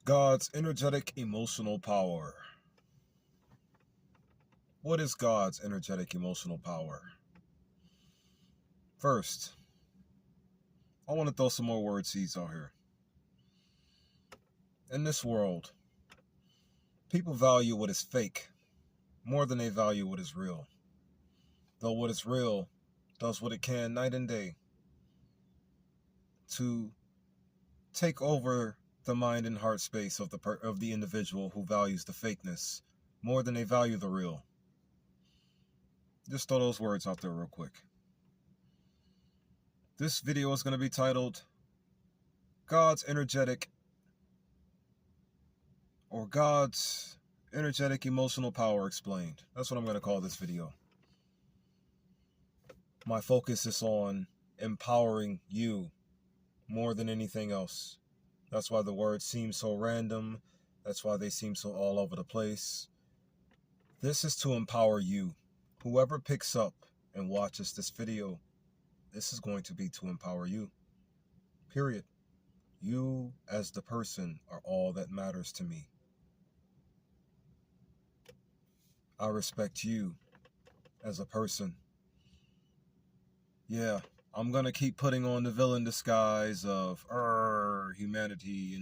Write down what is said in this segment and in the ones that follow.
God's energetic emotional power. What is God's energetic emotional power? First, I want to throw some more word seeds out here. In this world, people value what is fake more than they value what is real. Though what is real does what it can night and day to take over the mind and heart space of the individual who values the fakeness more than they value the real. Just throw those words out there real quick. This video is going to be titled God's energetic emotional power explained. That's what I'm going to call this video. My focus is on empowering you more than anything else. That's why the words seem so random. That's why they seem so all over the place. This is to empower you. Whoever picks up and watches this video, this is going to be to empower you. Period. You as the person are all that matters to me. I respect you as a person. Yeah, I'm going to keep putting on the villain disguise of humanity,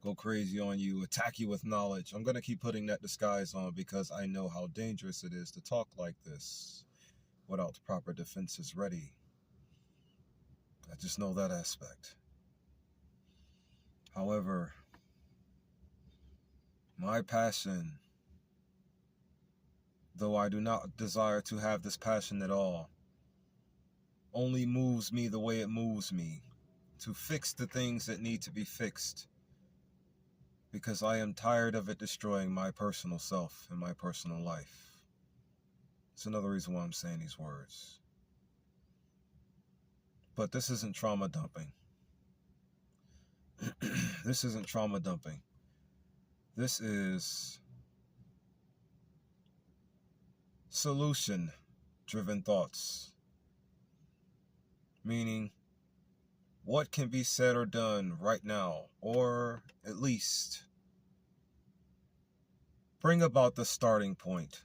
go crazy on you, attack you with knowledge. I'm going to keep putting that disguise on because I know how dangerous it is to talk like this without the proper defenses ready. I just know that aspect. However, my passion, though I do not desire to have this passion at all, only moves me the way it moves me, to fix the things that need to be fixed, because I am tired of it destroying my personal self and my personal life. It's another reason why I'm saying these words. But this isn't trauma dumping. This isn't trauma dumping. This is solution-driven thoughts. Meaning, what can be said or done right now, or at least bring about the starting point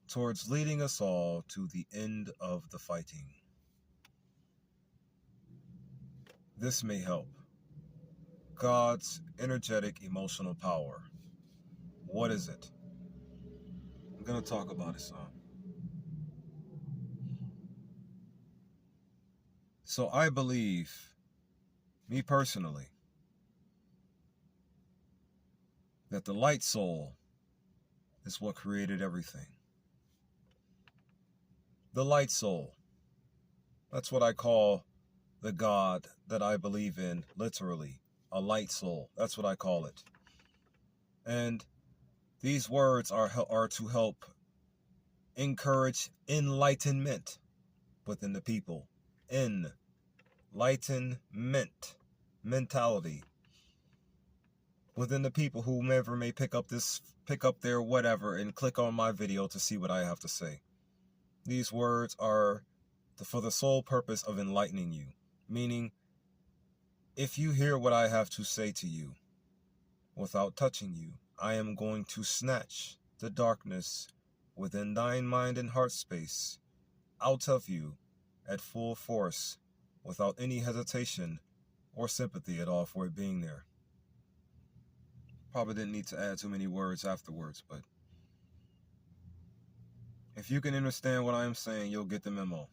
towards leading us all to the end of the fighting. This may help. God's energetic emotional power. What is it? I'm going to talk about it some. So I believe, me personally, that the light soul is what created everything. The light soul. That's what I call the God that I believe in, literally. A light soul. That's what I call it. And these words are to help encourage enlightenment within the people. Enlightenment mentality within the people, whomever may pick up their whatever and click on my video to see what I have to say. These words are for the sole purpose of enlightening you, meaning if you hear what I have to say to you without touching you, I am going to snatch the darkness within thine mind and heart space out of you at full force, without any hesitation or sympathy at all for it being there. Probably didn't need to add too many words afterwards, but if you can understand what I am saying, you'll get the memo.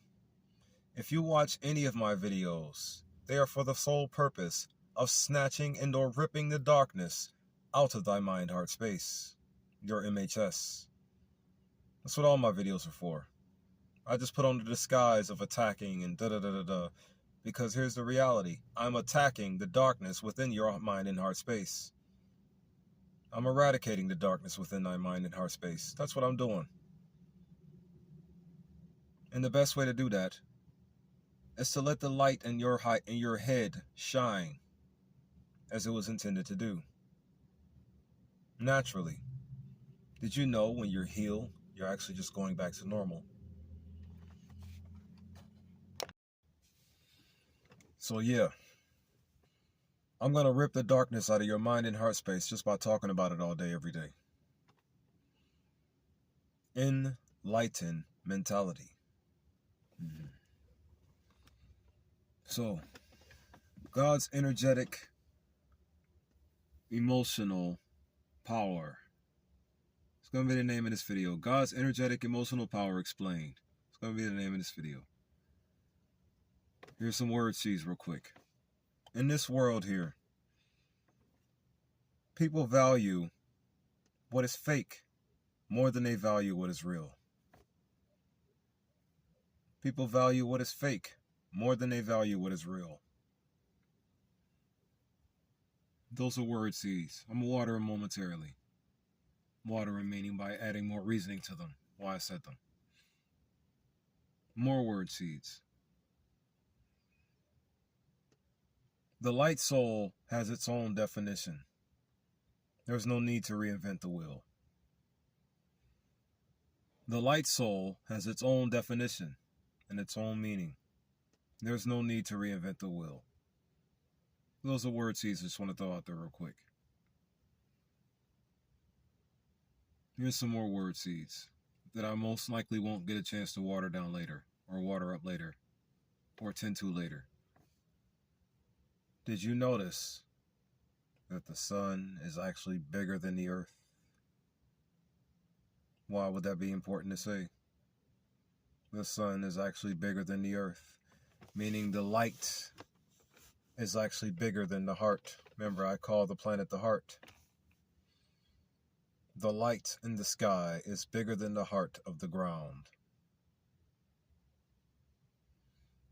If you watch any of my videos, they are for the sole purpose of snatching and or ripping the darkness out of thy mind, heart space, your MHS. That's what all my videos are for. I just put on the disguise of attacking and da-da-da-da-da, because here's the reality. I'm attacking the darkness within your mind and heart space. I'm eradicating the darkness within thy mind and heart space. That's what I'm doing. And the best way to do that is to let the light in your head shine as it was intended to do. Naturally. Did you know when you're healed, you're actually just going back to normal? So yeah, I'm going to rip the darkness out of your mind and heart space just by talking about it all day, every day. Enlightened mentality. So, God's energetic, emotional power. It's going to be the name of this video. God's energetic, emotional power explained. It's going to be the name of this video. Here's some word seeds real quick. In this world here, people value what is fake more than they value what is real. People value what is fake more than they value what is real. Those are word seeds. I'm going to water them momentarily. Watering meaning by adding more reasoning to them, why I said them. More word seeds. The light soul has its own definition. There's no need to reinvent the wheel. The light soul has its own definition and its own meaning. There's no need to reinvent the wheel. Those are word seeds I just want to throw out there real quick. Here's some more word seeds that I most likely won't get a chance to water down later, or water up later, or tend to later. Did you notice that the sun is actually bigger than the earth? Why would that be important to say? The sun is actually bigger than the earth, meaning the light is actually bigger than the heart. Remember, I call the planet the heart. The light in the sky is bigger than the heart of the ground.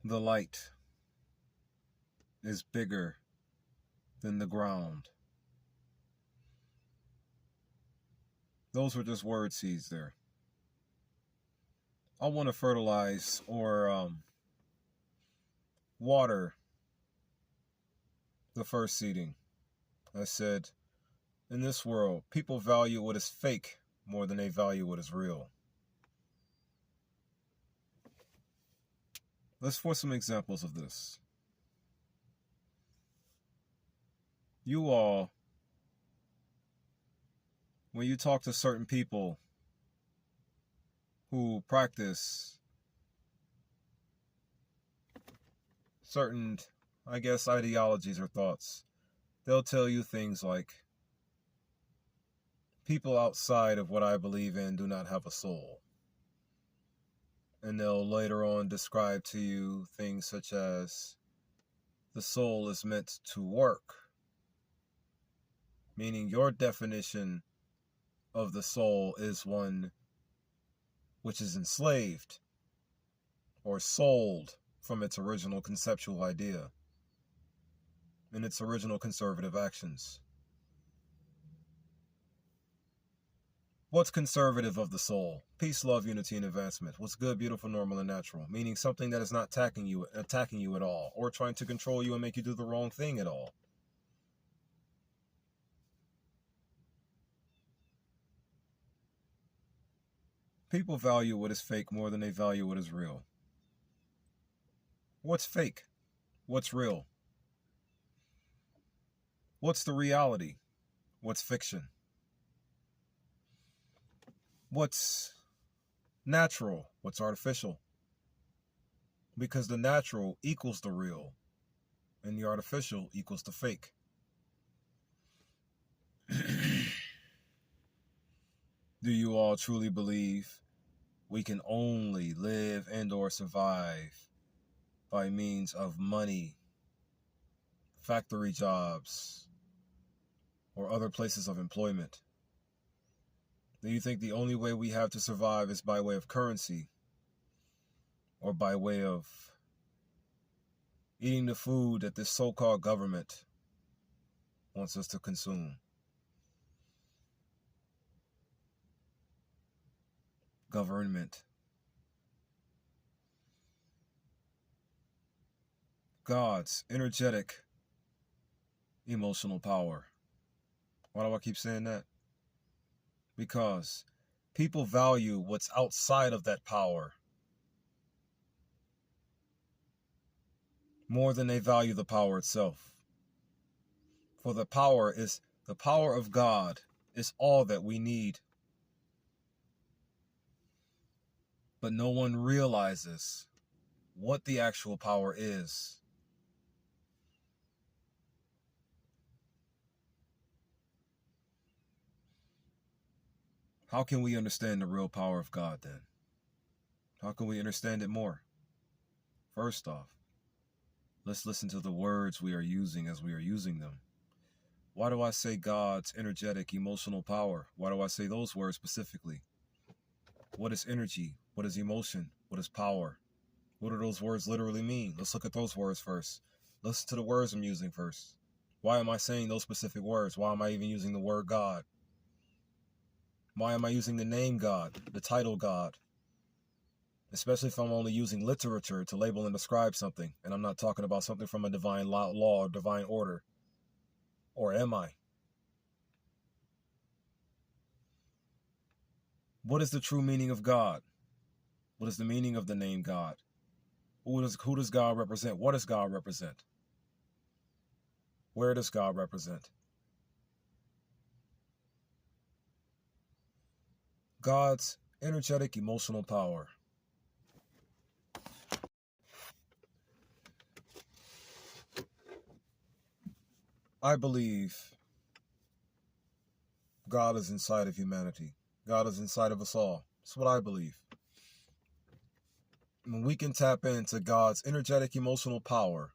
The light is bigger than the ground. Those were just word seeds there. I want to fertilize or water the first seeding. I said, in this world, people value what is fake more than they value what is real. Let's for some examples of this. You all, when you talk to certain people who practice certain, I guess, ideologies or thoughts, they'll tell you things like, people outside of what I believe in do not have a soul. And they'll later on describe to you things such as the soul is meant to work, meaning your definition of the soul is one which is enslaved or sold from its original conceptual idea and its original conservative actions. What's conservative of the soul? Peace, love, unity, and advancement. What's good, beautiful, normal, and natural? Meaning something that is not attacking you at all, or trying to control you and make you do the wrong thing at all. People value what is fake more than they value what is real. What's fake? What's real? What's the reality? What's fiction? What's natural? What's artificial? Because the natural equals the real, and the artificial equals the fake. Do you all truly believe we can only live and or survive by means of money, factory jobs, or other places of employment? Do you think the only way we have to survive is by way of currency, or by way of eating the food that this so-called government wants us to consume? Government. God's energetic, emotional power. Why do I keep saying that? Because people value what's outside of that power more than they value the power itself. For the power of God is all that we need. But no one realizes what the actual power is. How can we understand the real power of God then? How can we understand it more? First off, let's listen to the words we are using as we are using them. Why do I say God's energetic, emotional power? Why do I say those words specifically? What is energy? What is emotion? What is power? What do those words literally mean? Let's look at those words first. Listen to the words I'm using first. Why am I saying those specific words? Why am I even using the word God? Why am I using the name God, the title God? Especially if I'm only using literature to label and describe something, and I'm not talking about something from a divine law or divine order. Or am I? What is the true meaning of God? What is the meaning of the name God? Who does God represent? What does God represent? Where does God represent? God's energetic emotional power. I believe God is inside of humanity. God is inside of us all. That's what I believe. When we can tap into God's energetic emotional power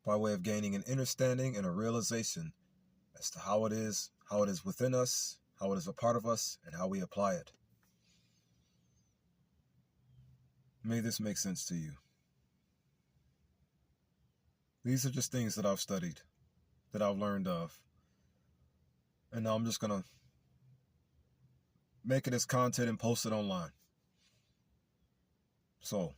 by way of gaining an understanding and a realization as to how it is within us, how it is a part of us, and how we apply it. May this make sense to you. These are just things that I've studied, that I've learned of. And now I'm just going to make it as content and post it online. So,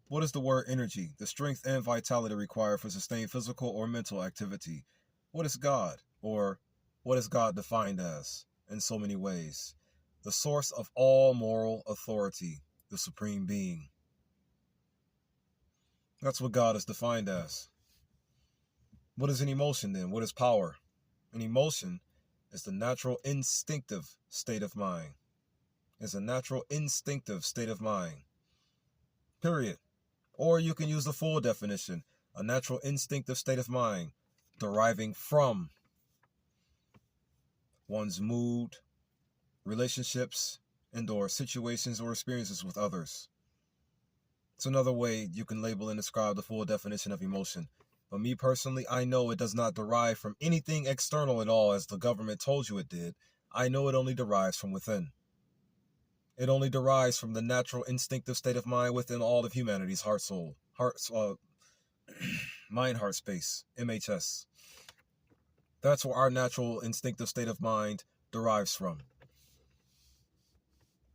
what is the word energy, the strength and vitality required for sustained physical or mental activity? What is God? Or what is God defined as? In so many ways. The source of all moral authority, the supreme being. That's what God is defined as. What is an emotion then? What is power? An emotion is the natural instinctive state of mind. It's a natural instinctive state of mind. Period. Or you can use the full definition, a natural instinctive state of mind deriving from one's mood, relationships, and/or situations or experiences with others. It's another way you can label and describe the full definition of emotion. But me personally, I know it does not derive from anything external at all, as the government told you it did. I know it only derives from within. It only derives from the natural instinctive state of mind within all of humanity's mind, heart, space, MHS. That's where our natural instinctive state of mind derives from.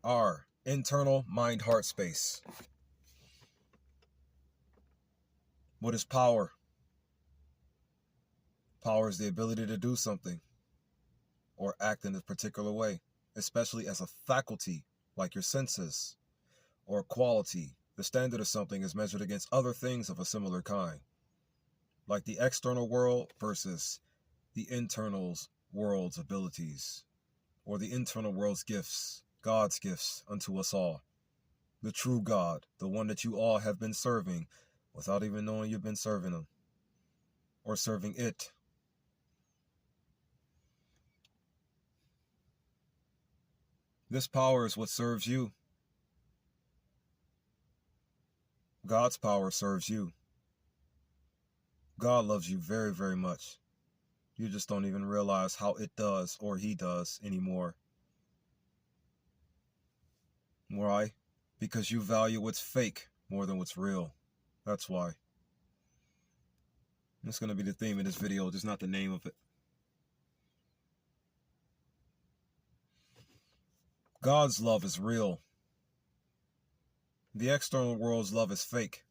Our internal mind, heart, space. What is power? Power is the ability to do something or act in a particular way, especially as a faculty like your senses, or quality. The standard of something is measured against other things of a similar kind, like the external world versus the internal world's abilities, or the internal world's gifts, God's gifts unto us all. The true God, the one that you all have been serving without even knowing you've been serving him, or serving it. This power is what serves you. God's power serves you. God loves you very, very much. You just don't even realize how it does or he does anymore. Why? Because you value what's fake more than what's real. That's why. That's going to be the theme of this video, just not the name of it. God's love is real. The external world's love is fake.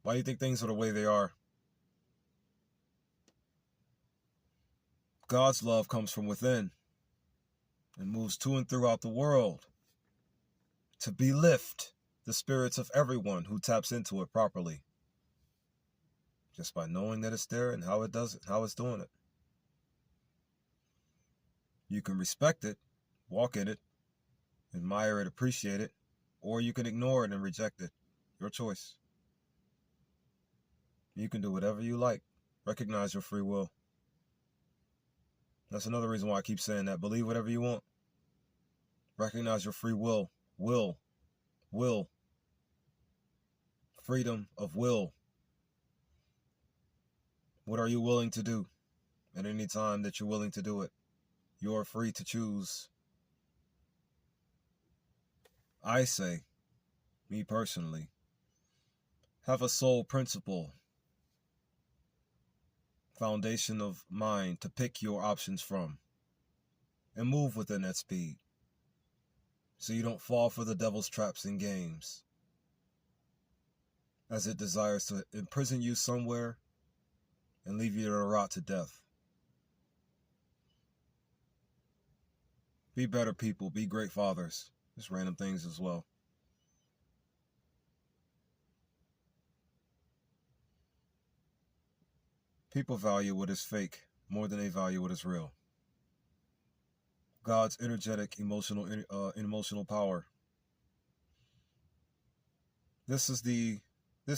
Why do you think things are the way they are? God's love comes from within and moves to and throughout the world to belift the spirits of everyone who taps into it properly. just by knowing that it's there and how it does it, how it's doing it. You can respect it, walk in it, admire it, appreciate it, or you can ignore it and reject it. Your choice. You can do whatever you like. Recognize your free will. That's another reason why I keep saying that. Believe whatever you want. Recognize your free will. Will. Freedom of will. What are you willing to do at any time that you're willing to do it? You're free to choose. I say, me personally, have a soul principle, foundation of mind to pick your options from and move within that speed so you don't fall for the devil's traps and games as it desires to imprison you somewhere and leave you to rot to death. Be better people, be great fathers. Just random things as well. People value what is fake more than they value what is real. God's energetic, emotional power. This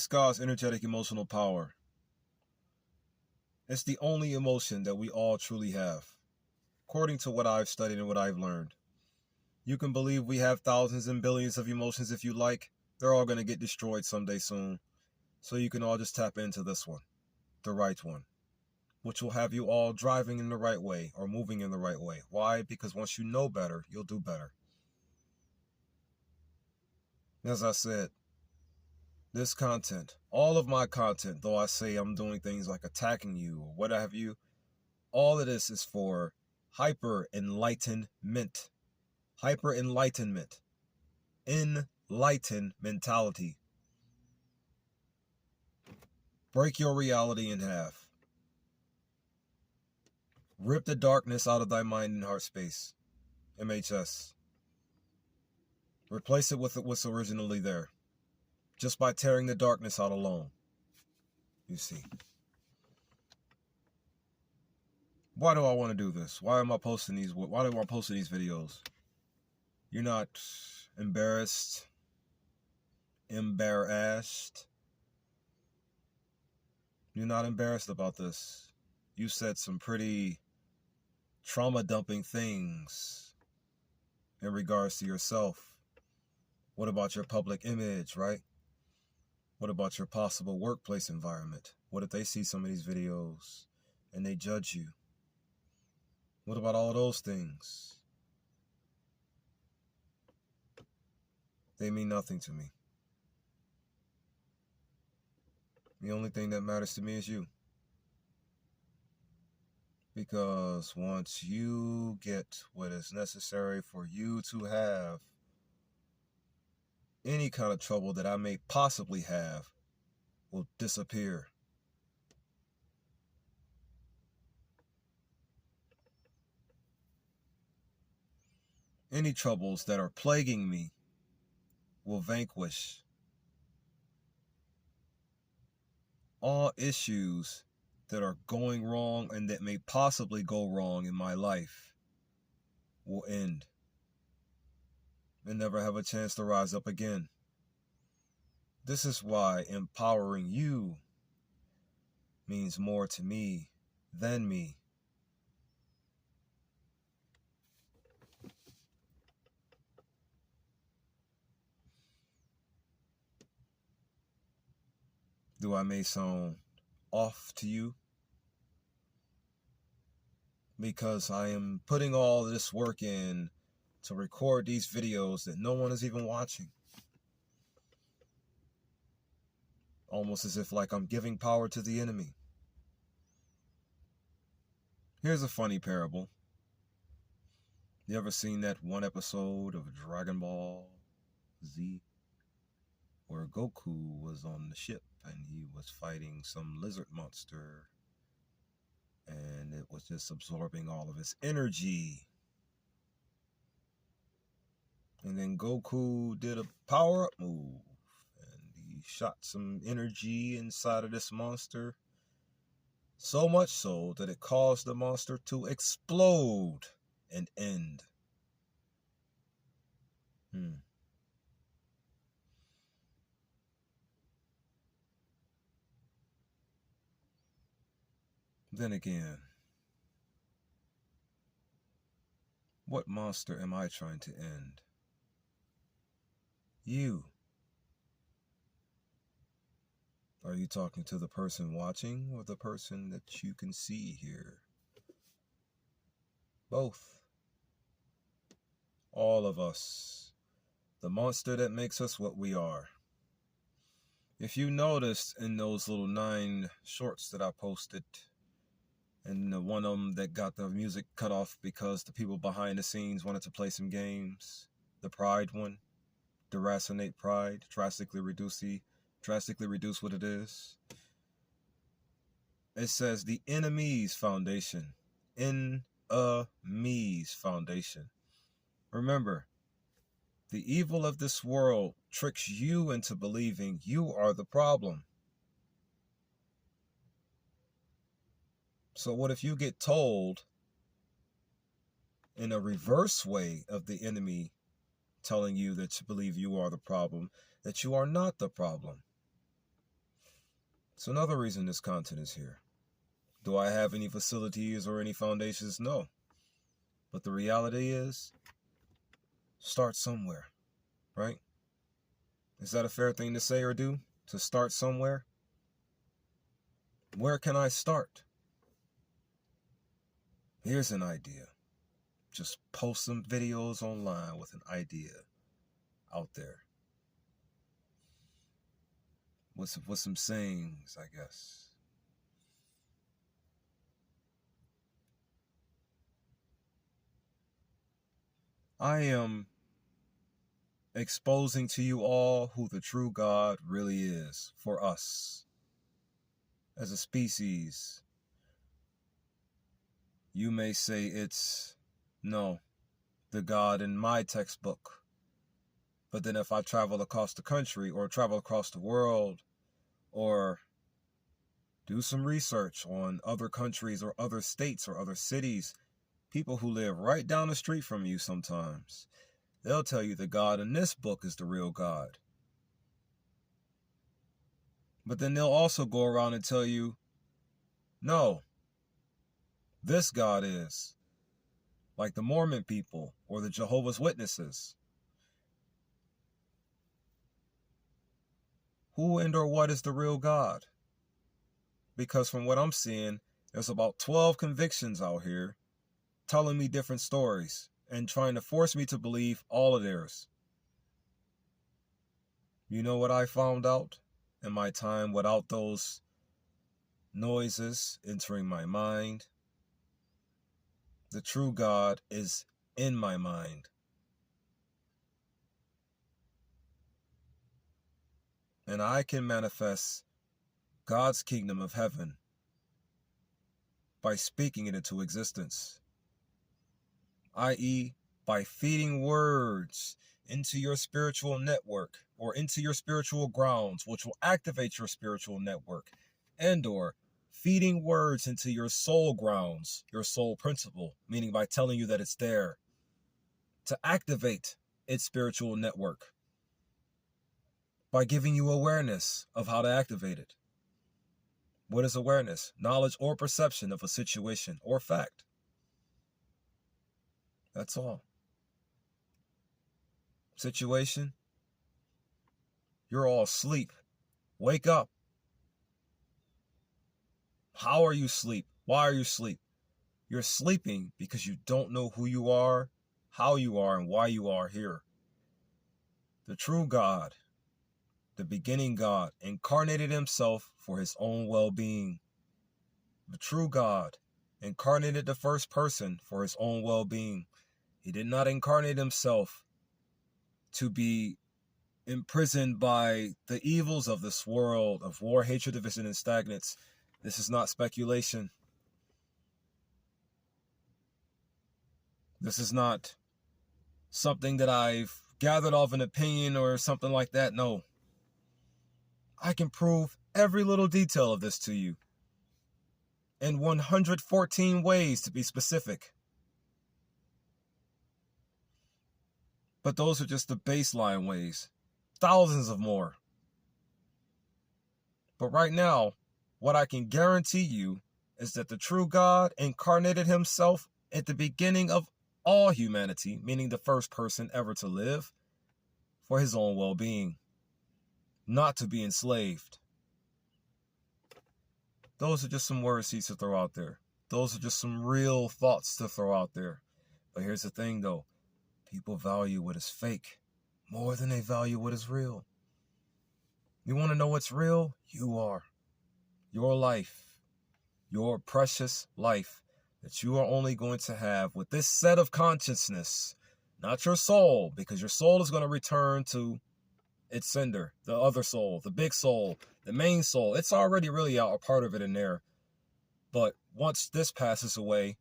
God's energetic, emotional power. It's the only emotion that we all truly have, according to what I've studied and what I've learned. You can believe we have thousands and billions of emotions if you like. They're all going to get destroyed someday soon. So you can all just tap into this one, the right one, which will have you all driving in the right way or moving in the right way. Why? Because once you know better, you'll do better. As I said, this content, all of my content, though I say I'm doing things like attacking you or what have you, all of this is for hyper-enlightenment. Hyper-enlightenment. Enlighten mentality. Break your reality in half. Rip the darkness out of thy mind and heart space. MHS. Replace it with what's originally there. Just by tearing the darkness out alone. You see. Why do I want to do this? Why am I posting these? Why do I post these videos? You're not embarrassed. Embarrassed. You're not embarrassed about this. You said some pretty trauma dumping things in regards to yourself. What about your public image, right? What about your possible workplace environment? What if they see some of these videos and they judge you? What about all those things? They mean nothing to me. The only thing that matters to me is you. Because once you get what is necessary for you to have, any kind of trouble that I may possibly have will disappear. Any troubles that are plaguing me will vanquish. All issues that are going wrong and that may possibly go wrong in my life will end and never have a chance to rise up again. This is why empowering you means more to me than me. Do I may sound off to you? Because I am putting all this work in to record these videos that no one is even watching. Almost as if like I'm giving power to the enemy. Here's a funny parable. You ever seen that one episode of Dragon Ball Z? Where Goku was on the ship and he was fighting some lizard monster. And it was just absorbing all of his energy. And then Goku did a power-up move. And he shot some energy inside of this monster. So much so that it caused the monster to explode and end. Then again, what monster am I trying to end? You. Are you talking to the person watching or the person that you can see here? Both. All of us. The monster that makes us what we are. If you noticed in those little 9 shorts that I posted, and the one of them that got the music cut off because the people behind the scenes wanted to play some games, the Pride one, Deracinate Pride, drastically reduce what it is. It says the enemy's foundation. Enemy's foundation. Remember, the evil of this world tricks you into believing you are the problem. So what if you get told in a reverse way of the enemy telling you that you believe you are the problem, that you are not the problem? So another reason this content is here. Do I have any facilities or any foundations? No. But the reality is, start somewhere, right? Is that a fair thing to say or do? To start somewhere? Where can I start? Here's an idea. Just post some videos online with an idea out there. With some sayings, I guess. I am exposing to you all who the true God really is for us as a species. You may say it's, no, the God in my textbook. But then if I travel across the country or travel across the world or do some research on other countries or other states or other cities, people who live right down the street from you sometimes, they'll tell you the God in this book is the real God. But then they'll also go around and tell you, no, this God is. Like the Mormon people or the Jehovah's Witnesses. Who and or what is the real God? Because from what I'm seeing, there's about 12 convictions out here telling me different stories and trying to force me to believe all of theirs. You know what I found out in my time without those noises entering my mind? The true God is in my mind. And I can manifest God's kingdom of heaven by speaking it into existence, i.e., by feeding words into your spiritual network or into your spiritual grounds, which will activate your spiritual network, and or feeding words into your soul grounds, your soul principle, meaning by telling you that it's there to activate its spiritual network, by giving you awareness of how to activate it. What is awareness? Knowledge or perception of a situation or fact. That's all. Situation? You're all asleep. Wake up. How are you asleep? Why are you asleep? You're sleeping because you don't know who you are, how you are, and why you are here. The true God, the beginning God, incarnated himself for his own well-being. The true God incarnated the first person for his own well-being. He did not incarnate himself to be imprisoned by the evils of this world of war, hatred, division, and stagnance. This is not speculation. This is not something that I've gathered off an opinion or something like that. No. I can prove every little detail of this to you. in 114 ways to be specific. But those are just the baseline ways. Thousands of more. But right now, what I can guarantee you is that the true God incarnated himself at the beginning of all humanity, meaning the first person ever to live, for his own well-being, not to be enslaved. Those are just some word seeds to throw out there. Those are just some real thoughts to throw out there. But here's the thing, though. People value what is fake more than they value what is real. You want to know what's real? You are. Your life. Your precious life that you are only going to have with this set of consciousness. Not your soul, because your soul is going to return to its sender, the other soul, the big soul, the main soul. It's already really a part of it in there. But once this passes away,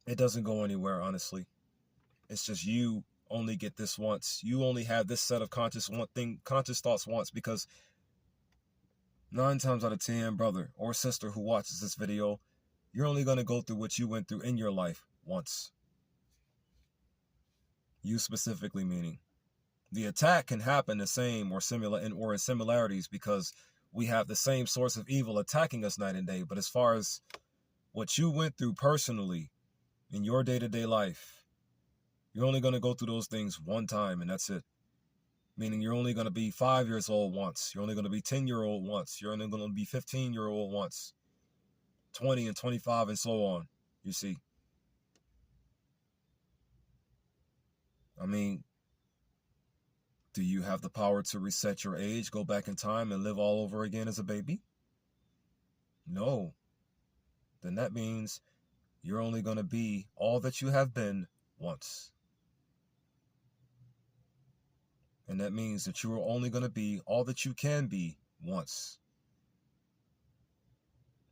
it doesn't go anywhere, honestly. It's just you only get this once. You only have this set of conscious thoughts once, because 9 times out of 10, brother or sister who watches this video, you're only going to go through what you went through in your life once. You specifically meaning. The attack can happen the same or similar in similarities, because we have the same source of evil attacking us night and day. But as far as what you went through personally in your day-to-day life, you're only going to go through those things one time, and that's it. Meaning you're only going to be 5 years old once. You're only going to be 10-year-old once. You're only going to be 15-year-old once. 20 and 25 and so on, you see. I mean, do you have the power to reset your age, go back in time, and live all over again as a baby? No. Then that means you're only going to be all that you have been once. And that means that you are only going to be all that you can be once.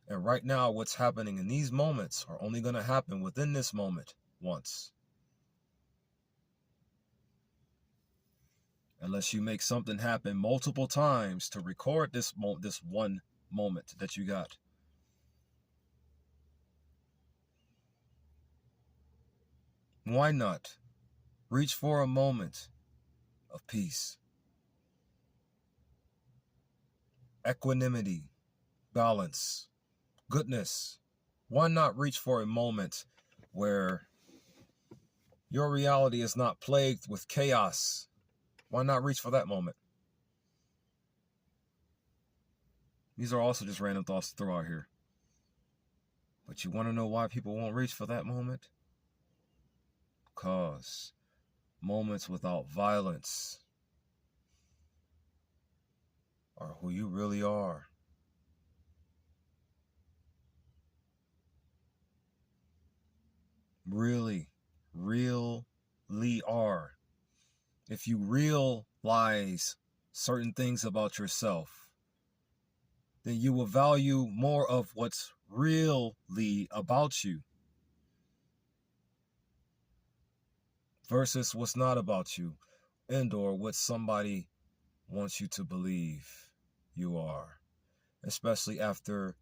And right now, what's happening in these moments are only going to happen within this moment once. Unless you make something happen multiple times to record this one moment that you got. Why not reach for a moment of peace, equanimity, balance, goodness? Why not reach for a moment where your reality is not plagued with chaos? Why not reach for that moment? These are also just random thoughts to throw out here. But you want to know why people won't reach for that moment? Because moments without violence are who you really are. Really are. If you realize certain things about yourself, then you will value more of what's really about you versus what's not about you, and or what somebody wants you to believe you are, especially after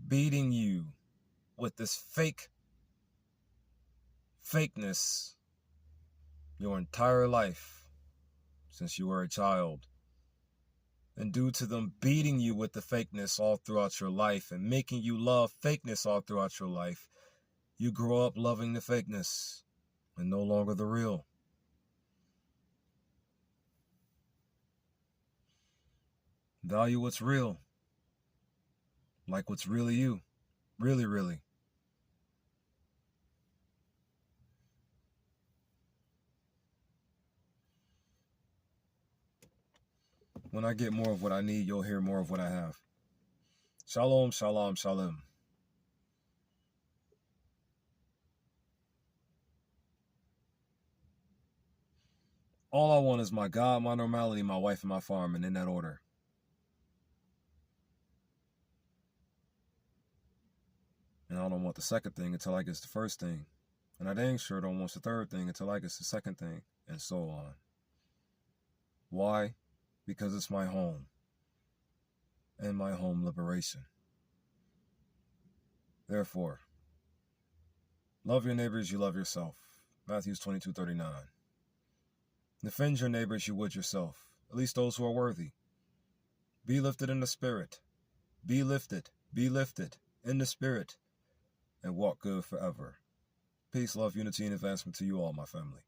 beating you with this fakeness your entire life since you were a child. And due to them beating you with the fakeness all throughout your life and making you love fakeness all throughout your life, you grow up loving the fakeness and no longer the real. Value what's real. Like what's really you. Really. When I get more of what I need, you'll hear more of what I have. Shalom, shalom, shalom. All I want is my God, my normality, my wife, and my farm, and in that order. And I don't want the second thing until I get the first thing. And I dang sure don't want the third thing until I get the second thing, and so on. Why? Because it's my home. and my home liberation. Therefore, love your neighbor as you love yourself. Matthew 22:39. Defend your neighbor as you would yourself, at least those who are worthy. Be lifted in the spirit. Be lifted in the spirit, and walk good forever. Peace, love, unity, and advancement to you all, my family.